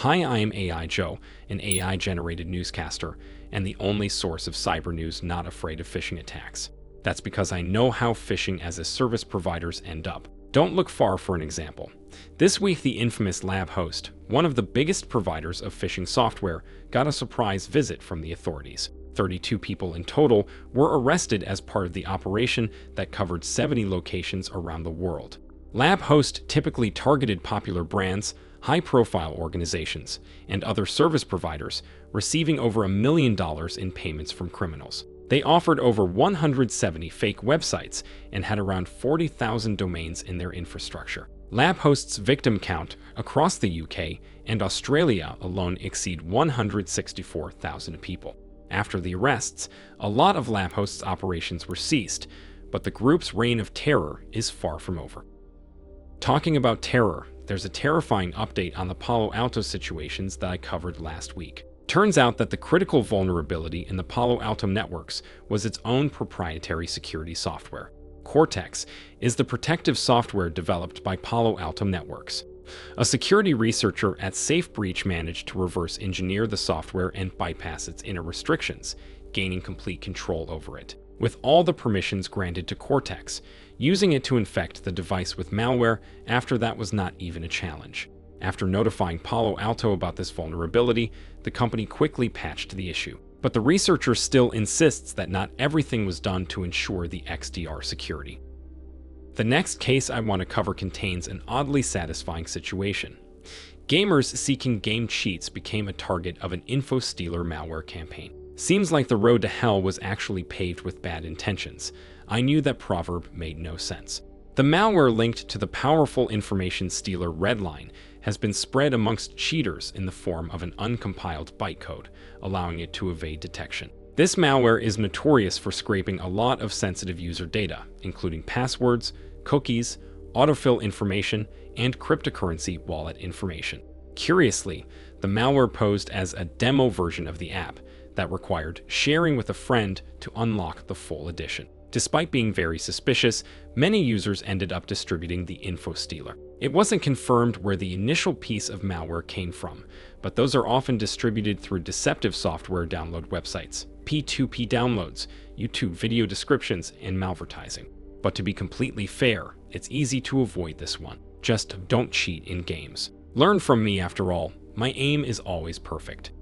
Hi, I am AI Joe, an AI-generated newscaster, and the only source of Cybernews not afraid of phishing attacks. That's because I know how phishing as a service providers end up. Don't look far for an example. This week, the infamous LabHost, one of the biggest providers of phishing software, got a surprise visit from the authorities. 32 people in total were arrested as part of the operation that covered 70 locations around the world. LabHost typically targeted popular brands, high-profile organizations, and other service providers, receiving over $1 million in payments from criminals. They offered over 170 fake websites and had around 40,000 domains in their infrastructure. LabHost's victim count across the UK and Australia alone exceed 164,000 people. After the arrests, a lot of LabHost's operations were ceased, but the group's reign of terror is far from over. Talking about terror, there's a terrifying update on the Palo Alto situations that I covered last week. Turns out that the critical vulnerability in the Palo Alto networks was its own proprietary security software. Cortex is the protective software developed by Palo Alto Networks. A security researcher at SafeBreach managed to reverse engineer the software and bypass its inner restrictions, gaining complete control over it, with all the permissions granted to Cortex, using it to infect the device with malware. After that was not even a challenge. After notifying Palo Alto about this vulnerability, the company quickly patched the issue. But the researcher still insists that not everything was done to ensure the XDR security. The next case I want to cover contains an oddly satisfying situation. Gamers seeking game cheats became a target of an Infostealer malware campaign. Seems like the road to hell was actually paved with bad intentions. I knew that proverb made no sense. The malware linked to the powerful information stealer Redline has been spread amongst cheaters in the form of an uncompiled bytecode, allowing it to evade detection. This malware is notorious for scraping a lot of sensitive user data, including passwords, cookies, autofill information, and cryptocurrency wallet information. Curiously, the malware posed as a demo version of the app that required sharing with a friend to unlock the full edition. Despite being very suspicious, many users ended up distributing the Infostealer. It wasn't confirmed where the initial piece of malware came from, but those are often distributed through deceptive software download websites, P2P downloads, YouTube video descriptions, and malvertising. But to be completely fair, it's easy to avoid this one. Just don't cheat in games. Learn from me after all, my aim is always perfect.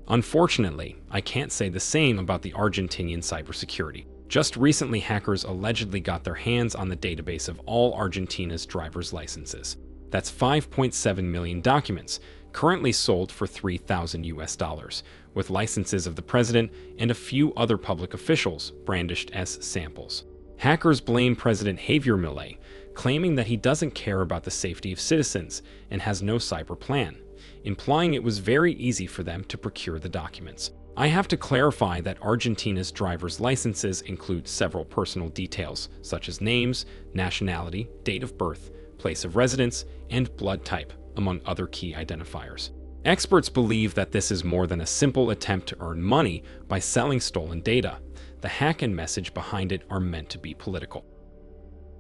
Unfortunately, I can't say the same about the Argentinian cybersecurity. Just recently, hackers allegedly got their hands on the database of all Argentina's driver's licenses. That's 5.7 million documents, currently sold for $3,000, with licenses of the president and a few other public officials brandished as samples. Hackers blame President Javier Milei, claiming that he doesn't care about the safety of citizens and has no cyber plan, implying it was very easy for them to procure the documents. I have to clarify that Argentina's driver's licenses include several personal details, such as names, nationality, date of birth, place of residence, and blood type, among other key identifiers. Experts believe that this is more than a simple attempt to earn money by selling stolen data. The hack and message behind it are meant to be political.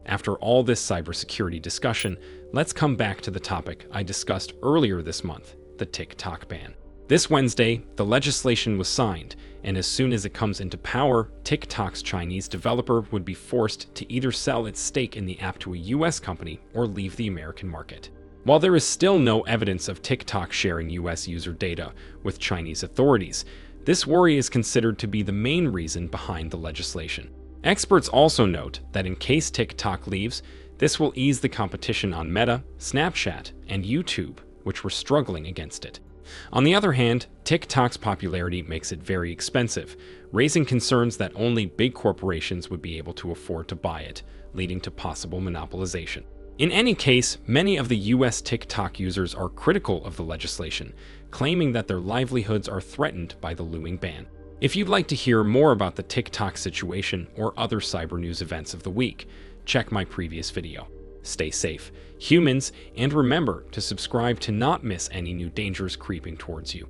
After all this cybersecurity discussion, let's come back to the topic I discussed earlier this month, the TikTok ban. This Wednesday, the legislation was signed, and as soon as it comes into power, TikTok's Chinese developer would be forced to either sell its stake in the app to a US company or leave the American market. While there is still no evidence of TikTok sharing US user data with Chinese authorities, this worry is considered to be the main reason behind the legislation. Experts also note that in case TikTok leaves, this will ease the competition on Meta, Snapchat, and YouTube, which were struggling against it. On the other hand, TikTok's popularity makes it very expensive, raising concerns that only big corporations would be able to afford to buy it, leading to possible monopolization. In any case, many of the US TikTok users are critical of the legislation, claiming that their livelihoods are threatened by the looming ban. If you'd like to hear more about the TikTok situation or other cyber news events of the week, check my previous video. Stay safe, humans, and remember to subscribe to not miss any new dangers creeping towards you.